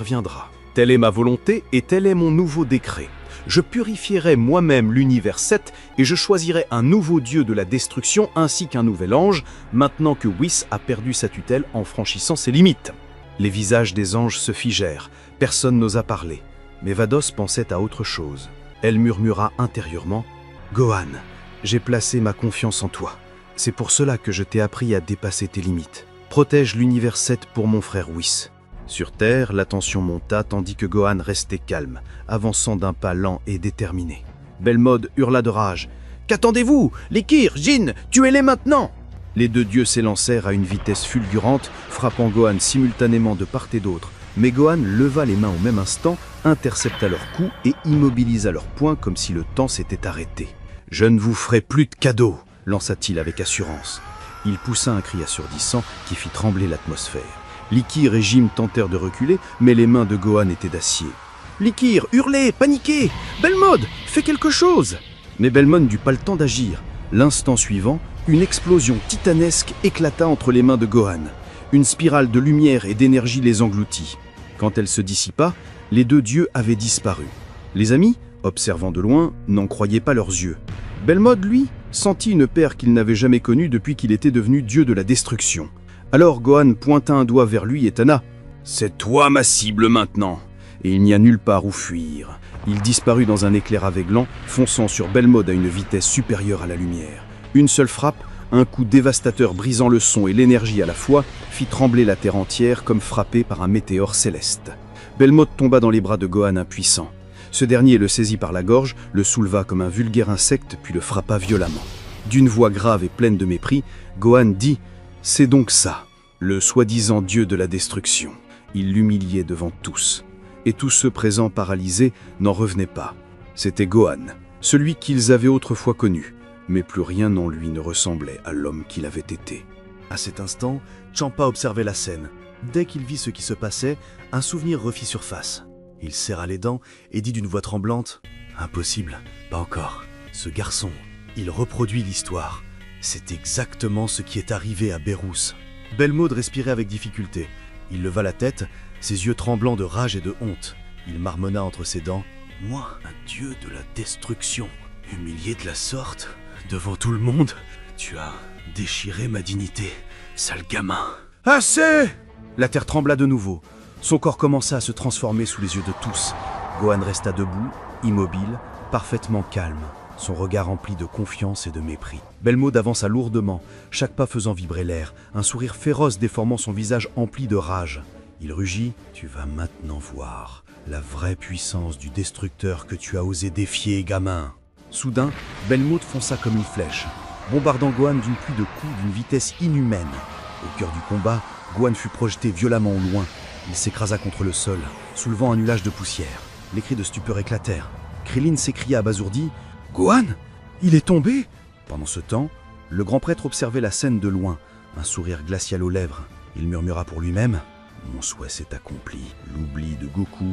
Viendra. Telle est ma volonté et tel est mon nouveau décret. Je purifierai moi-même l'univers 7 et je choisirai un nouveau dieu de la destruction ainsi qu'un nouvel ange, maintenant que Whis a perdu sa tutelle en franchissant ses limites. Les visages des anges se figèrent, personne n'osa parler, mais Vados pensait à autre chose. Elle murmura intérieurement « Gohan, j'ai placé ma confiance en toi. C'est pour cela que je t'ai appris à dépasser tes limites. Protège l'univers 7 pour mon frère Whis. » Sur Terre, la tension monta tandis que Gohan restait calme, avançant d'un pas lent et déterminé. Belmod hurla de rage. « Qu'attendez-vous? Likir, Jin, tuez-les maintenant !» Les deux dieux s'élancèrent à une vitesse fulgurante, frappant Gohan simultanément de part et d'autre. Mais Gohan leva les mains au même instant, intercepta leurs coups et immobilisa leurs poings comme si le temps s'était arrêté. « Je ne vous ferai plus de cadeaux !» lança-t-il avec assurance. Il poussa un cri assourdissant qui fit trembler l'atmosphère. Likir et Jim tentèrent de reculer, mais les mains de Gohan étaient d'acier. « Likir, hurlez, paniquez! Belmod, fais quelque chose !» Mais Belmod n'eut pas le temps d'agir. L'instant suivant, une explosion titanesque éclata entre les mains de Gohan. Une spirale de lumière et d'énergie les engloutit. Quand elle se dissipa, les deux dieux avaient disparu. Les amis, observant de loin, n'en croyaient pas leurs yeux. Belmod, lui, sentit une paire qu'il n'avait jamais connue depuis qu'il était devenu dieu de la destruction. Alors Gohan pointa un doigt vers lui et tana. « C'est toi ma cible maintenant !» Et il n'y a nulle part où fuir. Il disparut dans un éclair aveuglant, fonçant sur Belmod à une vitesse supérieure à la lumière. Une seule frappe, un coup dévastateur brisant le son et l'énergie à la fois, fit trembler la terre entière comme frappée par un météore céleste. Belmod tomba dans les bras de Gohan impuissant. Ce dernier le saisit par la gorge, le souleva comme un vulgaire insecte puis le frappa violemment. D'une voix grave et pleine de mépris, Gohan dit « C'est donc ça, le soi-disant dieu de la destruction. » Il l'humiliait devant tous. Et tous ceux présents paralysés n'en revenaient pas. C'était Gohan, celui qu'ils avaient autrefois connu. Mais plus rien en lui ne ressemblait à l'homme qu'il avait été. À cet instant, Champa observait la scène. Dès qu'il vit ce qui se passait, un souvenir refit surface. Il serra les dents et dit d'une voix tremblante « Impossible, pas encore. Ce garçon, il reproduit l'histoire. C'est exactement ce qui est arrivé à Berous. » Belmod respirait avec difficulté. Il leva la tête, ses yeux tremblants de rage et de honte. Il marmonna entre ses dents « Moi, un dieu de la destruction, humilié de la sorte, devant tout le monde, tu as déchiré ma dignité, sale gamin. » « Assez !» La terre trembla de nouveau. Son corps commença à se transformer sous les yeux de tous. Gohan resta debout, immobile, parfaitement calme, son regard rempli de confiance et de mépris. Belmod avança lourdement, chaque pas faisant vibrer l'air, un sourire féroce déformant son visage empli de rage. Il rugit « Tu vas maintenant voir la vraie puissance du destructeur que tu as osé défier, gamin. » Soudain, Belmod fonça comme une flèche, bombardant Gohan d'une pluie de coups d'une vitesse inhumaine. Au cœur du combat, Gohan fut projeté violemment au loin. Il s'écrasa contre le sol, soulevant un nuage de poussière. Les cris de stupeur éclatèrent. Krillin s'écria abasourdi « Gohan, il est tombé !» Pendant ce temps, le grand prêtre observait la scène de loin, un sourire glacial aux lèvres. Il murmura pour lui-même « Mon souhait s'est accompli. L'oubli de Goku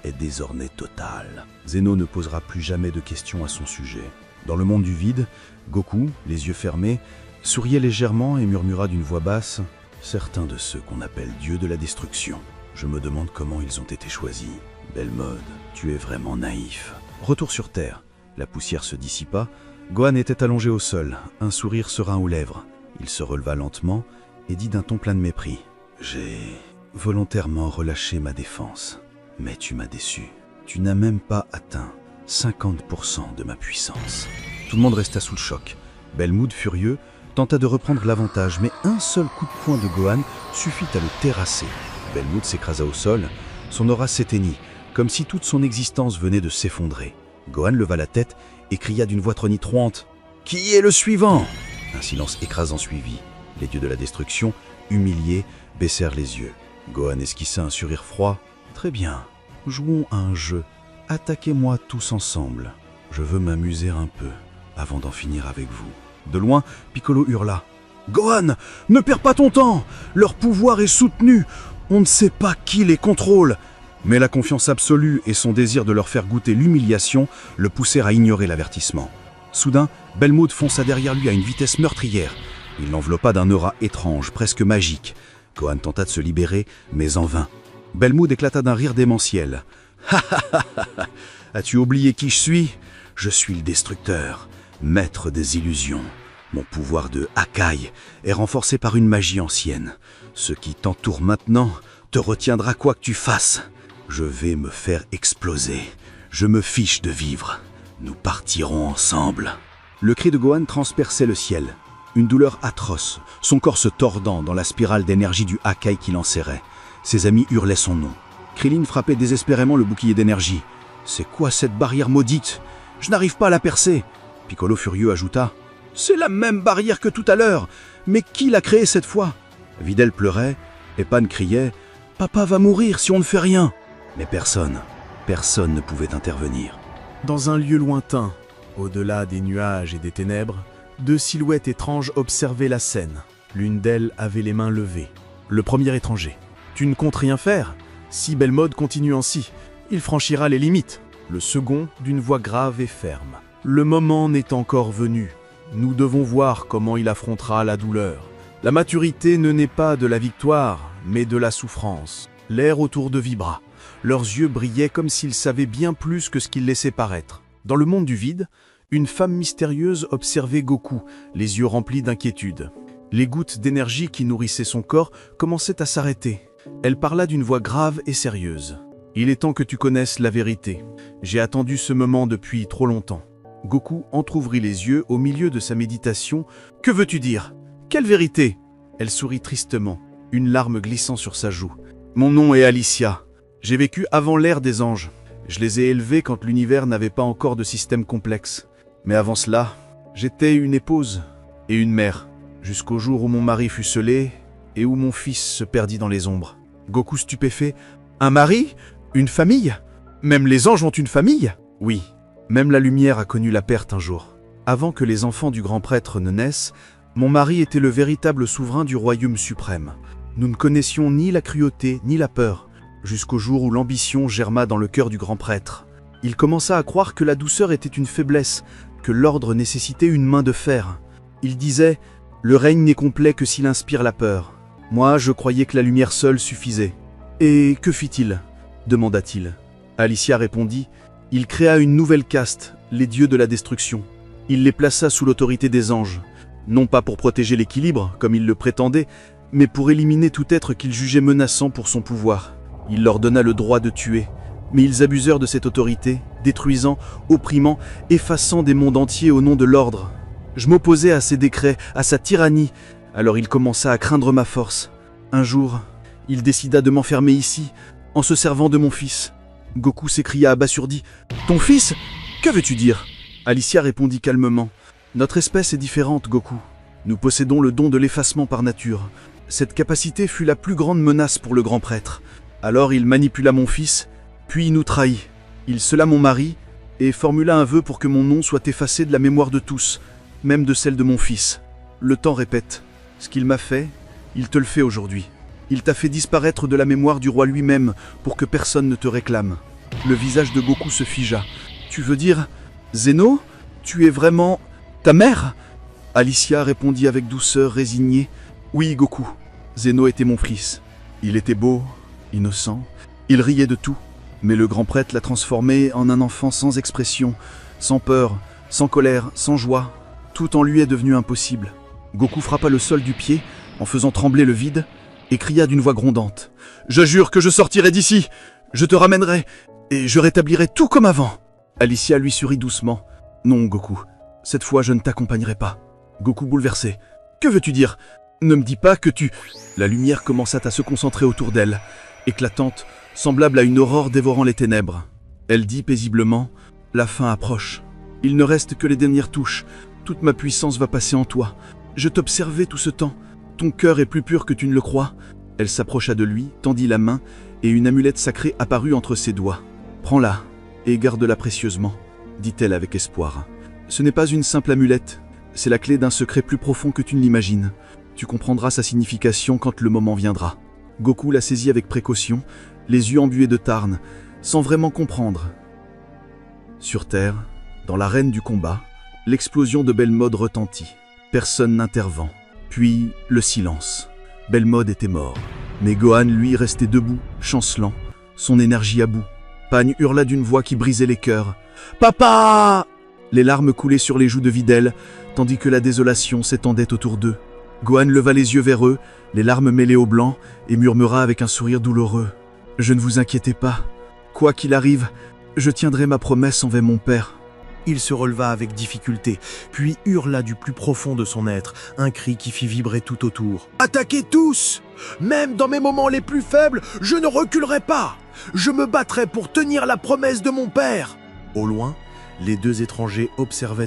est désormais total. » Zeno ne posera plus jamais de questions à son sujet. Dans le monde du vide, Goku, les yeux fermés, souriait légèrement et murmura d'une voix basse « Certains de ceux qu'on appelle dieux de la destruction, je me demande comment ils ont été choisis. Belmod, tu es vraiment naïf. » Retour sur Terre. La poussière se dissipa. Gohan était allongé au sol, un sourire serein aux lèvres. Il se releva lentement et dit d'un ton plein de mépris « J'ai volontairement relâché ma défense, mais tu m'as déçu. Tu n'as même pas atteint 50% de ma puissance. » Tout le monde resta sous le choc. Belmod, furieux, tenta de reprendre l'avantage, mais un seul coup de poing de Gohan suffit à le terrasser. Belmod s'écrasa au sol, son aura s'éteignit, comme si toute son existence venait de s'effondrer. Gohan leva la tête et cria d'une voix tonitruante « Qui est le suivant ?» Un silence écrasant suivit. Les dieux de la destruction, humiliés, baissèrent les yeux. Gohan esquissa un sourire froid. « Très bien, jouons à un jeu. Attaquez-moi tous ensemble. Je veux m'amuser un peu avant d'en finir avec vous. » De loin, Piccolo hurla « Gohan, ne perds pas ton temps! Leur pouvoir est soutenu. On ne sait pas qui les contrôle. » Mais la confiance absolue et son désir de leur faire goûter l'humiliation le poussèrent à ignorer l'avertissement. Soudain, Belmod fonça derrière lui à une vitesse meurtrière. Il l'enveloppa d'un aura étrange, presque magique. Gohan tenta de se libérer, mais en vain. Belmood éclata d'un rire démentiel. As-tu oublié qui je suis? Je suis le destructeur, maître des illusions. Mon pouvoir de Hakai est renforcé par une magie ancienne. Ce qui t'entoure maintenant te retiendra quoi que tu fasses. Je vais me faire exploser. Je me fiche de vivre. Nous partirons ensemble. Le cri de Gohan transperçait le ciel. Une douleur atroce, son corps se tordant dans la spirale d'énergie du Hakai qui l'enserrait. Ses amis hurlaient son nom. Krillin frappait désespérément le bouclier d'énergie. « C'est quoi cette barrière maudite? Je n'arrive pas à la percer !» Piccolo furieux ajouta « C'est la même barrière que tout à l'heure. Mais qui l'a créée cette fois ?» Videl pleurait, et Pan criait « Papa va mourir si on ne fait rien !» Mais personne ne pouvait intervenir. Dans un lieu lointain, au-delà des nuages et des ténèbres, deux silhouettes étranges observaient la scène. L'une d'elles avait les mains levées. Le premier étranger. « Tu ne comptes rien faire? Si Belmod continue ainsi, il franchira les limites. » Le second, d'une voix grave et ferme. « Le moment n'est encore venu. Nous devons voir comment il affrontera la douleur. La maturité ne naît pas de la victoire, mais de la souffrance. » L'air autour d'eux vibra. Leurs yeux brillaient comme s'ils savaient bien plus que ce qu'ils laissaient paraître. Dans le monde du vide, une femme mystérieuse observait Goku, les yeux remplis d'inquiétude. Les gouttes d'énergie qui nourrissaient son corps commençaient à s'arrêter. Elle parla d'une voix grave et sérieuse. « Il est temps que tu connaisses la vérité. J'ai attendu ce moment depuis trop longtemps. » Goku entr'ouvrit les yeux au milieu de sa méditation. « Que veux-tu dire? Quelle vérité ?» Elle sourit tristement, une larme glissant sur sa joue. « Mon nom est Alicia. J'ai vécu avant l'ère des anges. Je les ai élevés quand l'univers n'avait pas encore de système complexe. Mais avant cela, j'étais une épouse et une mère, jusqu'au jour où mon mari fut scellé et où mon fils se perdit dans les ombres. » Goku stupéfait. « Un mari? Une famille? Même les anges ont une famille? » Oui, même la lumière a connu la perte un jour. Avant que les enfants du grand prêtre ne naissent, mon mari était le véritable souverain du royaume suprême. Nous ne connaissions ni la cruauté ni la peur, jusqu'au jour où l'ambition germa dans le cœur du grand prêtre. Il commença à croire que la douceur était une faiblesse, que l'ordre nécessitait une main de fer. Il disait « Le règne n'est complet que s'il inspire la peur. » Moi, je croyais que la lumière seule suffisait. « Et que fit-il » demanda-t-il. Alicia répondit « Il créa une nouvelle caste, les dieux de la destruction. Il les plaça sous l'autorité des anges, non pas pour protéger l'équilibre, comme il le prétendait, mais pour éliminer tout être qu'il jugeait menaçant pour son pouvoir. Il leur donna le droit de tuer, mais ils abusèrent de cette autorité, détruisant, opprimant, effaçant des mondes entiers au nom de l'ordre. Je m'opposais à ses décrets, à sa tyrannie, alors il commença à craindre ma force. Un jour, il décida de m'enfermer ici, en se servant de mon fils. » Goku s'écria abasourdi. « Ton fils? Que veux-tu dire ?» Alicia répondit calmement. « Notre espèce est différente, Goku. Nous possédons le don de l'effacement par nature. Cette capacité fut la plus grande menace pour le grand prêtre. Alors il manipula mon fils, puis il nous trahit. Il scella mon mari et formula un vœu pour que mon nom soit effacé de la mémoire de tous, même de celle de mon fils. Le temps répète. Ce qu'il m'a fait, il te le fait aujourd'hui. Il t'a fait disparaître de la mémoire du roi lui-même pour que personne ne te réclame. » Le visage de Goku se figea. « Tu veux dire, Zeno, tu es vraiment ta mère ?» Alicia répondit avec douceur, résignée. « Oui, Goku, Zeno était mon fils. Il était beau, innocent, il riait de tout. Mais le grand prêtre l'a transformé en un enfant sans expression, sans peur, sans colère, sans joie. Tout en lui est devenu impossible. » Goku frappa le sol du pied en faisant trembler le vide et cria d'une voix grondante. « Je jure que je sortirai d'ici. Je te ramènerai et je rétablirai tout comme avant. » Alicia lui sourit doucement. « Non, Goku, cette fois je ne t'accompagnerai pas. » Goku bouleversé. « Que veux-tu dire? Ne me dis pas que tu... » La lumière commença à se concentrer autour d'elle, éclatante, semblable à une aurore dévorant les ténèbres. Elle dit paisiblement « La fin approche. Il ne reste que les dernières touches. Toute ma puissance va passer en toi. Je t'observais tout ce temps. Ton cœur est plus pur que tu ne le crois. » Elle s'approcha de lui, tendit la main, et une amulette sacrée apparut entre ses doigts. « Prends-la, et garde-la précieusement, » dit-elle avec espoir. « Ce n'est pas une simple amulette, c'est la clé d'un secret plus profond que tu ne l'imagines. Tu comprendras sa signification quand le moment viendra. » Goku la saisit avec précaution, les yeux embués de Tarn, sans vraiment comprendre. Sur Terre, dans l'arène du combat, l'explosion de Belmod retentit. Personne n'intervint. Puis, le silence. Belmod était mort. Mais Gohan, lui, restait debout, chancelant, son énergie à bout. Pagne hurla d'une voix qui brisait les cœurs. « Papa !» Les larmes coulaient sur les joues de Videl, tandis que la désolation s'étendait autour d'eux. Gohan leva les yeux vers eux, les larmes mêlées au blanc, et murmura avec un sourire douloureux. « Je ne vous inquiétez pas. Quoi qu'il arrive, je tiendrai ma promesse envers mon père. » Il se releva avec difficulté, puis hurla du plus profond de son être, un cri qui fit vibrer tout autour. « Attaquez tous! Même dans mes moments les plus faibles, je ne reculerai pas! Je me battrai pour tenir la promesse de mon père !» Au loin, les deux étrangers observaient